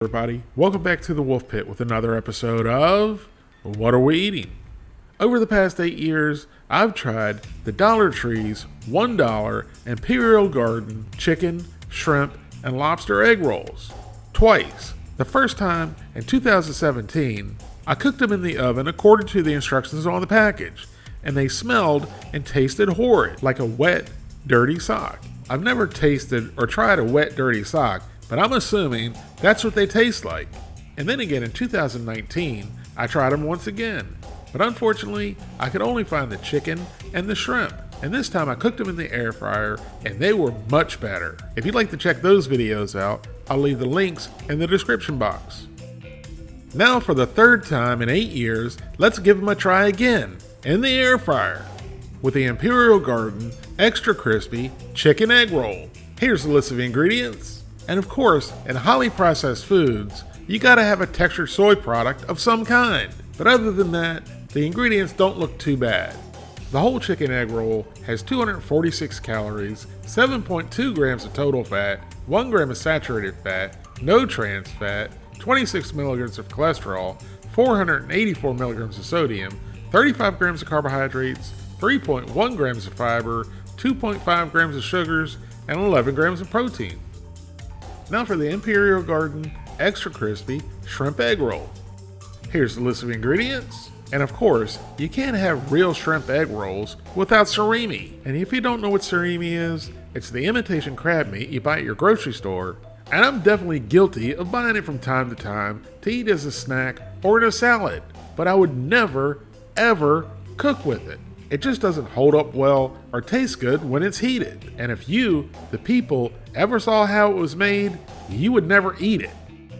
Everybody, welcome back to the Wolf Pit with another episode of What Are We Eating? Over the past 8 years, I've tried the Dollar Tree's $1 Imperial Garden chicken, shrimp, and lobster egg rolls. Twice. The first time in 2017, I cooked them in the oven according to the instructions on the package, and they smelled and tasted horrid, like a wet, dirty sock. I've never tasted or tried a wet, dirty sock, but I'm assuming that's what they taste like. And then again in 2019, I tried them once again. But unfortunately, I could only find the chicken and the shrimp. And this time I cooked them in the air fryer, and they were much better. If you'd like to check those videos out, I'll leave the links in the description box. Now for the third time in 8 years, let's give them a try again, in the air fryer, with the Imperial Garden Extra Crispy Chicken Egg Roll. Here's the list of ingredients. And of course, in highly processed foods, you gotta have a textured soy product of some kind. But other than that, the ingredients don't look too bad. The whole chicken egg roll has 246 calories, 7.2 grams of total fat, 1 gram of saturated fat, no trans fat, 26 milligrams of cholesterol, 484 milligrams of sodium, 35 grams of carbohydrates, 3.1 grams of fiber, 2.5 grams of sugars, and 11 grams of protein. Now for the Imperial Garden Extra Crispy Shrimp Egg Roll. Here's the list of ingredients. And of course, you can't have real shrimp egg rolls without surimi. And if you don't know what surimi is, it's the imitation crab meat you buy at your grocery store. And I'm definitely guilty of buying it from time to time to eat as a snack or in a salad. But I would never, ever cook with it. It just doesn't hold up well or taste good when it's heated. And if you, the people, ever saw how it was made, you would never eat it.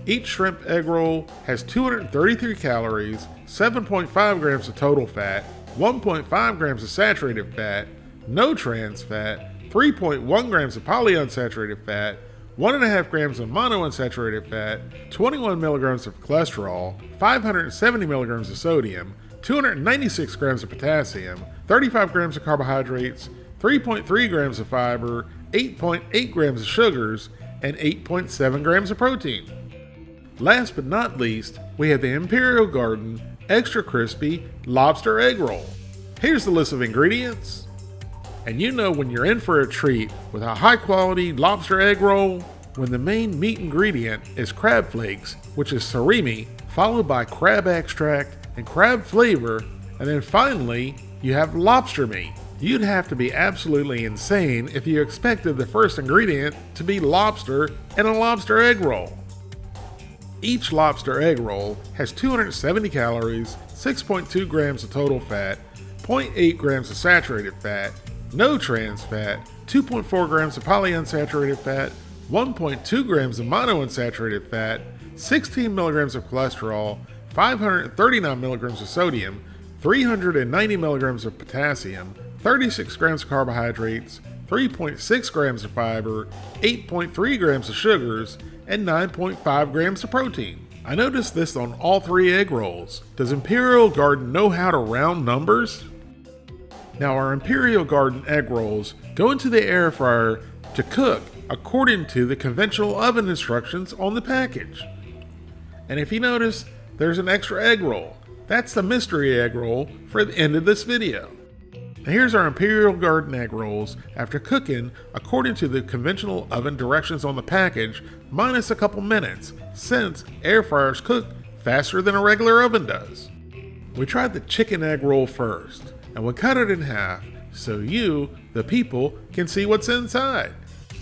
Each shrimp egg roll has 233 calories, 7.5 grams of total fat, 1.5 grams of saturated fat, no trans fat, 3.1 grams of polyunsaturated fat, 1.5 grams of monounsaturated fat, 21 milligrams of cholesterol, 570 milligrams of sodium, 296 grams of potassium, 35 grams of carbohydrates, 3.3 grams of fiber, 8.8 grams of sugars, and 8.7 grams of protein. Last but not least, we have the Imperial Garden Extra Crispy Lobster Egg Roll. Here's the list of ingredients. And you know when you're in for a treat with a high quality lobster egg roll, when the main meat ingredient is crab flakes, which is surimi, followed by crab extract and crab flavor, and then finally you have lobster meat. You'd have to be absolutely insane if you expected the first ingredient to be lobster and a lobster egg roll. Each lobster egg roll has 270 calories, 6.2 grams of total fat, 0.8 grams of saturated fat, no trans fat, 2.4 grams of polyunsaturated fat, 1.2 grams of monounsaturated fat, 16 milligrams of cholesterol, 539 milligrams of sodium, 390 milligrams of potassium, 36 grams of carbohydrates, 3.6 grams of fiber, 8.3 grams of sugars, and 9.5 grams of protein. I noticed this on all 3 egg rolls. Does Imperial Garden know how to round numbers? Now our Imperial Garden egg rolls go into the air fryer to cook according to the conventional oven instructions on the package. And if you notice, there's an extra egg roll. That's the mystery egg roll for the end of this video. Now here's our Imperial Garden egg rolls after cooking according to the conventional oven directions on the package, minus a couple minutes, since air fryers cook faster than a regular oven does. We tried the chicken egg roll first, and we cut it in half so you, the people, can see what's inside.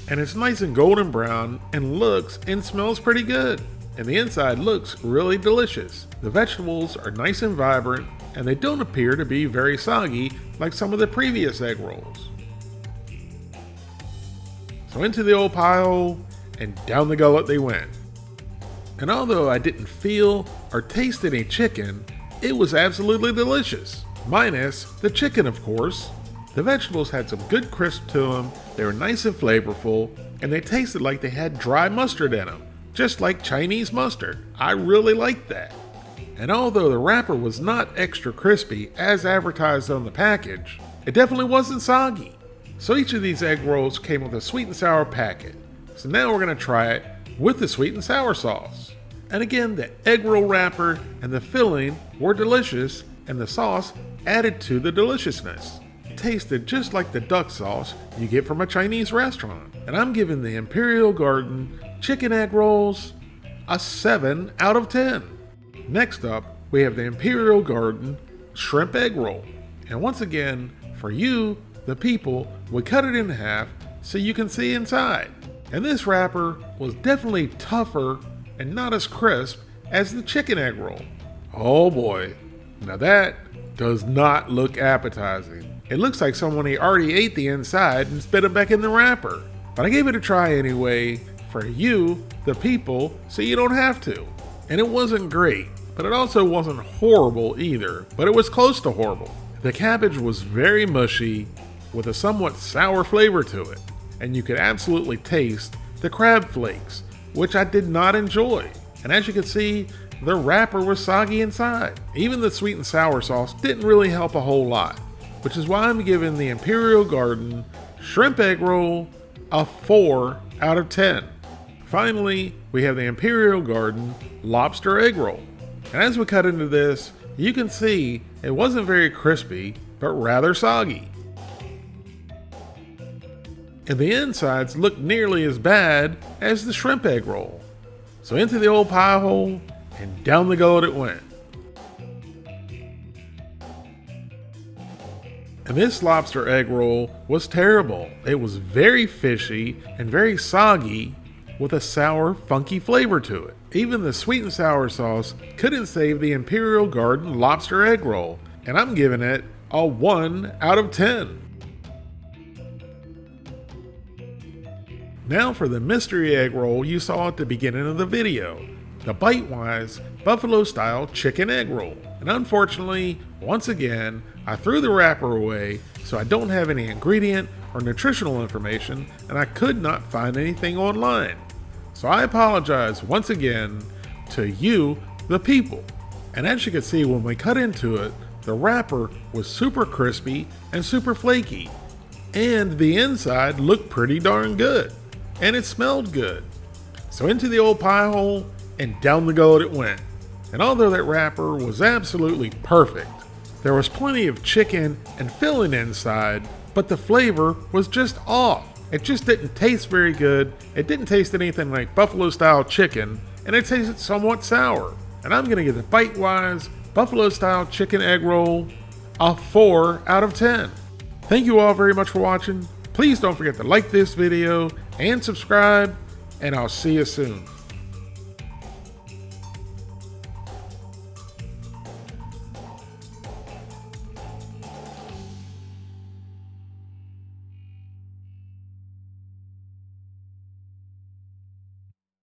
And it's nice and golden brown and looks and smells pretty good. And the inside looks really delicious. The vegetables are nice and vibrant, and they don't appear to be very soggy like some of the previous egg rolls. So into the old pile, and down the gullet they went. And although I didn't feel or taste any chicken, it was absolutely delicious. Minus the chicken, of course. The vegetables had some good crisp to them, they were nice and flavorful, and they tasted like they had dry mustard in them. Just like Chinese mustard. I really liked that. And although the wrapper was not extra crispy as advertised on the package, it definitely wasn't soggy. So each of these egg rolls came with a sweet and sour packet. So now we're going to try it with the sweet and sour sauce. And again, the egg roll wrapper and the filling were delicious, and the sauce added to the deliciousness. It tasted just like the duck sauce you get from a Chinese restaurant. And I'm giving the Imperial Garden chicken egg rolls a 7 out of 10. Next up, we have the Imperial Garden shrimp egg roll. And once again, for you, the people, we cut it in half so you can see inside. And this wrapper was definitely tougher and not as crisp as the chicken egg roll. Oh boy, now that does not look appetizing. It looks like someone already ate the inside and spit it back in the wrapper. But I gave it a try anyway for you, the people, so you don't have to. And it wasn't great, but it also wasn't horrible either, but it was close to horrible. The cabbage was very mushy with a somewhat sour flavor to it, and you could absolutely taste the crab flakes, which I did not enjoy. And as you can see, the wrapper was soggy inside. Even the sweet and sour sauce didn't really help a whole lot, which is why I'm giving the Imperial Garden shrimp egg roll a 4 out of 10. Finally, we have the Imperial Garden lobster egg roll. And as we cut into this, you can see it wasn't very crispy, but rather soggy. And the insides look nearly as bad as the shrimp egg roll. So into the old pie hole and down the gullet it went. And this lobster egg roll was terrible. It was very fishy and very soggy with a sour, funky flavor to it. Even the sweet and sour sauce couldn't save the Imperial Garden lobster egg roll, and I'm giving it a 1 out of 10. Now for the mystery egg roll you saw at the beginning of the video, the Bitewise Buffalo Style Chicken Egg Roll. And unfortunately, once again, I threw the wrapper away, so I don't have any ingredient or nutritional information, and I could not find anything online. So I apologize once again to you, the people. And as you can see, when we cut into it, the wrapper was super crispy and super flaky. And the inside looked pretty darn good. And it smelled good. So into the old pie hole and down the gullet it went. And although that wrapper was absolutely perfect, there was plenty of chicken and filling inside, but the flavor was just off. It just didn't taste very good. It didn't taste anything like buffalo style chicken, and it tasted somewhat sour. And I'm gonna give the Bitewise Buffalo Style Chicken Egg Roll a 4 out of 10. Thank you all very much for watching. Please don't forget to like this video and subscribe, and I'll see you soon.